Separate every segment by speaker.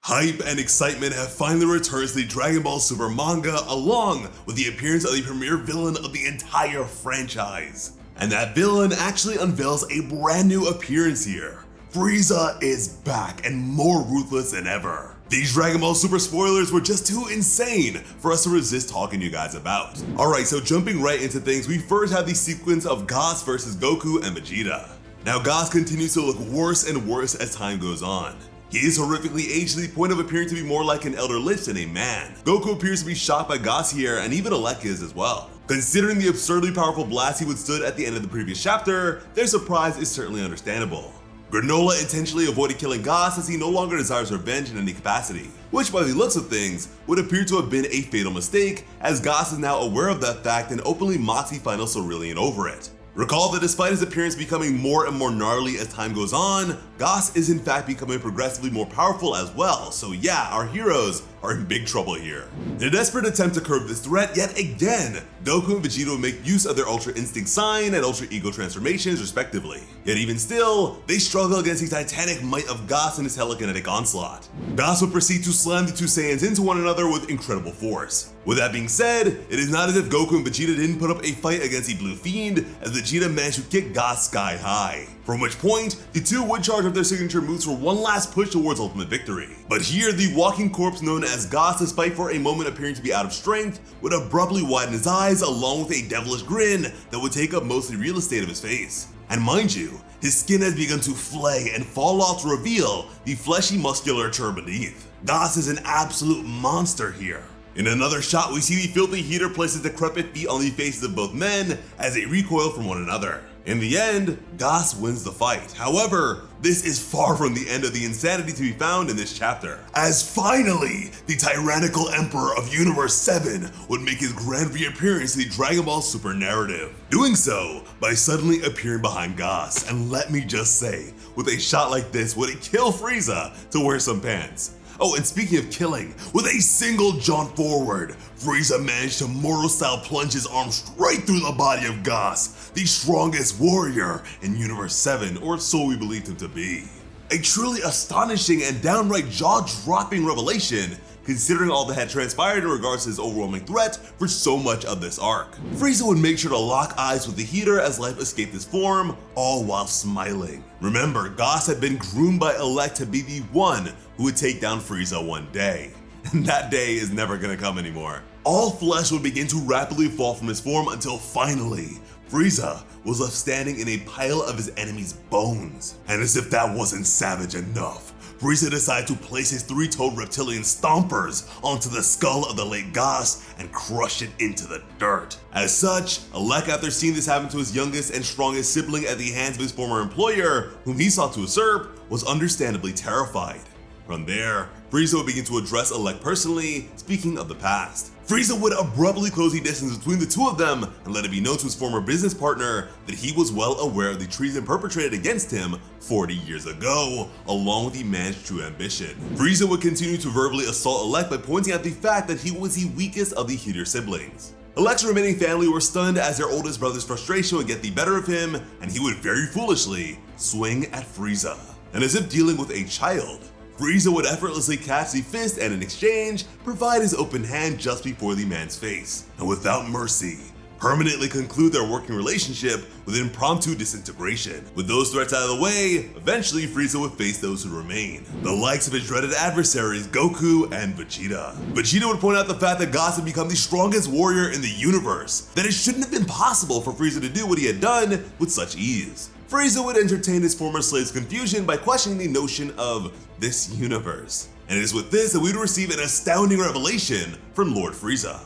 Speaker 1: Hype and excitement have finally returned to the Dragon Ball Super manga, along with the appearance of the premier villain of the entire franchise. And that villain actually unveils a brand new appearance here. Frieza is back and more ruthless than ever. These Dragon Ball Super spoilers were just too insane for us to resist talking to you guys about. Alright, so jumping right into things, we first have the sequence of Goss versus Goku and Vegeta. Now Goss continues to look worse and worse as time goes on. He is horrifically aged to the point of appearing to be more like an elder Lich than a man. Goku appears to be shocked by Goss here, and even Alec is as well. Considering the absurdly powerful blast he withstood at the end of the previous chapter, their surprise is certainly understandable. Granola intentionally avoided killing Goss as he no longer desires revenge in any capacity, which by the looks of things would appear to have been a fatal mistake, as Goss is now aware of that fact and openly mocks the final Cerulean over it. Recall that despite his appearance becoming more and more gnarly as time goes on, Goss is in fact becoming progressively more powerful as well, so yeah, our heroes are in big trouble here. In a desperate attempt to curb this threat yet again, Goku and Vegeta will make use of their Ultra Instinct Sign and Ultra Ego transformations respectively. Yet even still, they struggle against the titanic might of Goss and his telekinetic onslaught. Goss will proceed to slam the two Saiyans into one another with incredible force. With that being said, it is not as if Goku and Vegeta didn't put up a fight against the Blue Fiend, as Vegeta managed to kick Goss sky high. From which point, the two would charge up their signature moves for one last push towards ultimate victory. But here, the walking corpse known as Goss, despite for a moment appearing to be out of strength, would abruptly widen his eyes along with a devilish grin that would take up most of the real estate of his face. And mind you, his skin has begun to flay and fall off to reveal the fleshy musculature beneath. Goss is an absolute monster here. In another shot, we see the filthy heater place his decrepit feet on the faces of both men as they recoil from one another. In the end, Goss wins the fight. However, this is far from the end of the insanity to be found in this chapter, as finally, the tyrannical emperor of Universe 7 would make his grand reappearance in the Dragon Ball Super narrative. Doing so by suddenly appearing behind Goss, and let me just say, with a shot like this, would it kill Frieza to wear some pants? Oh, and speaking of killing, with a single jaunt forward, Frieza managed to Mortal-style plunge his arm straight through the body of Goss, the strongest warrior in Universe 7, or so we believed him to be. A truly astonishing and downright jaw-dropping revelation, considering all that had transpired in regards to his overwhelming threat for so much of this arc. Frieza would make sure to lock eyes with the heater as life escaped his form, all while smiling. Remember, Goss had been groomed by Elect to be the one who would take down Frieza one day. And that day is never gonna come anymore. All flesh would begin to rapidly fall from his form until finally, Frieza was left standing in a pile of his enemy's bones. And as if that wasn't savage enough, Frieza decided to place his three-toed reptilian stompers onto the skull of the late Goss and crush it into the dirt. As such, Alec, after seeing this happen to his youngest and strongest sibling at the hands of his former employer, whom he sought to usurp, was understandably terrified. From there, Frieza would begin to address Alec personally, speaking of the past. Frieza would abruptly close the distance between the two of them and let it be known to his former business partner that he was well aware of the treason perpetrated against him 40 years ago, along with the man's true ambition. Frieza would continue to verbally assault Alec by pointing out the fact that he was the weakest of the Heater siblings. Alec's remaining family were stunned as their oldest brother's frustration would get the better of him, and he would very foolishly swing at Frieza. And as if dealing with a child, Frieza would effortlessly catch the fist and in exchange, provide his open hand just before the man's face, and without mercy, permanently conclude their working relationship with impromptu disintegration. With those threats out of the way, eventually Frieza would face those who remain, the likes of his dreaded adversaries Goku and Vegeta. Vegeta would point out the fact that Goss had become the strongest warrior in the universe, that it shouldn't have been possible for Frieza to do what he had done with such ease. Frieza would entertain his former slave's confusion by questioning the notion of this universe. And it is with this that we would receive an astounding revelation from Lord Frieza.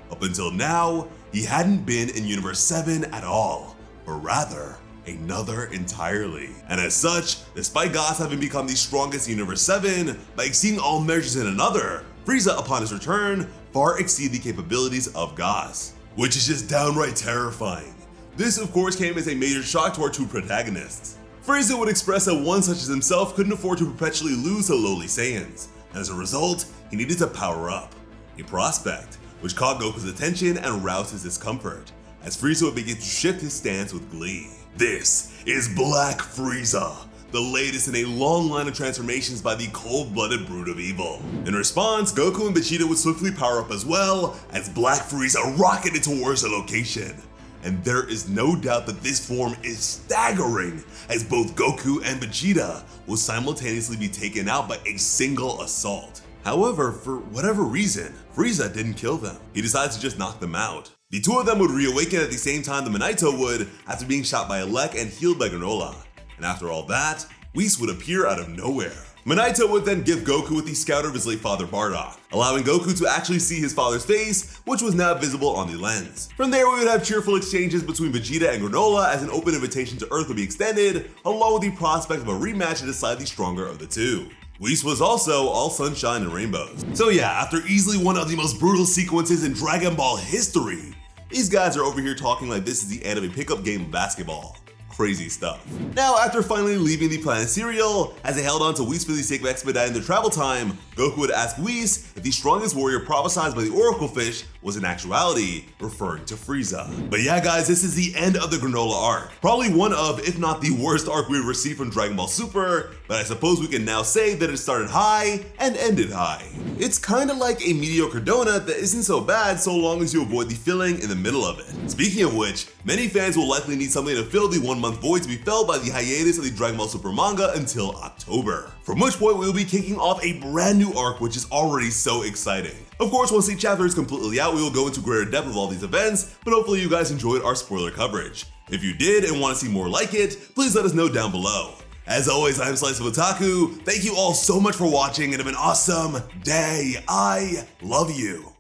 Speaker 1: Up until now, he hadn't been in Universe 7 at all, but rather another entirely. And as such, despite Goss having become the strongest in Universe 7 by exceeding all measures in another, Frieza upon his return far exceeded the capabilities of Goss, which is just downright terrifying. This of course came as a major shock to our two protagonists. Frieza would express that one such as himself couldn't afford to perpetually lose to lowly Saiyans, and as a result, he needed to power up, a prospect which caught Goku's attention and roused his discomfort, as Frieza would begin to shift his stance with glee. This is Black Frieza, the latest in a long line of transformations by the cold-blooded brood of evil. In response, Goku and Vegeta would swiftly power up as well, as Black Frieza rocketed towards the location. And there is no doubt that this form is staggering, as both Goku and Vegeta will simultaneously be taken out by a single assault. However, for whatever reason, Frieza didn't kill them. He decides to just knock them out. The two of them would reawaken at the same time the Minaito would after being shot by a Lek and healed by Granola. And after all that, Whis would appear out of nowhere. Minaito would then give Goku with the scouter of his late father Bardock, allowing Goku to actually see his father's face, which was now visible on the lens. From there, we would have cheerful exchanges between Vegeta and Granola as an open invitation to Earth would be extended, along with the prospect of a rematch to decide the stronger of the two. Whis was also all sunshine and rainbows. So yeah, after easily one of the most brutal sequences in Dragon Ball history, these guys are over here talking like this is the end of a pickup game of basketball. Crazy stuff. Now, after finally leaving the planet Cereal, as they held on to Whis for the sake of expediting their travel time, Goku would ask Whis if the strongest warrior prophesied by the Oracle Fish was in actuality referring to Frieza. But yeah guys, this is the end of the Granola arc. Probably one of, if not the worst arc we've received from Dragon Ball Super, but I suppose we can now say that it started high and ended high. It's kinda like a mediocre donut that isn't so bad so long as you avoid the filling in the middle of it. Speaking of which, many fans will likely need something to fill the 1 month void to be filled by the hiatus of the Dragon Ball Super manga until October. From which point we will be kicking off a brand new arc, which is already so exciting. Of course, once the chapter is completely out, we will go into greater depth of all these events, but hopefully you guys enjoyed our spoiler coverage. If you did and want to see more like it, please let us know down below. As always, I'm Slice of Otaku. Thank you all so much for watching and have an awesome day. I love you.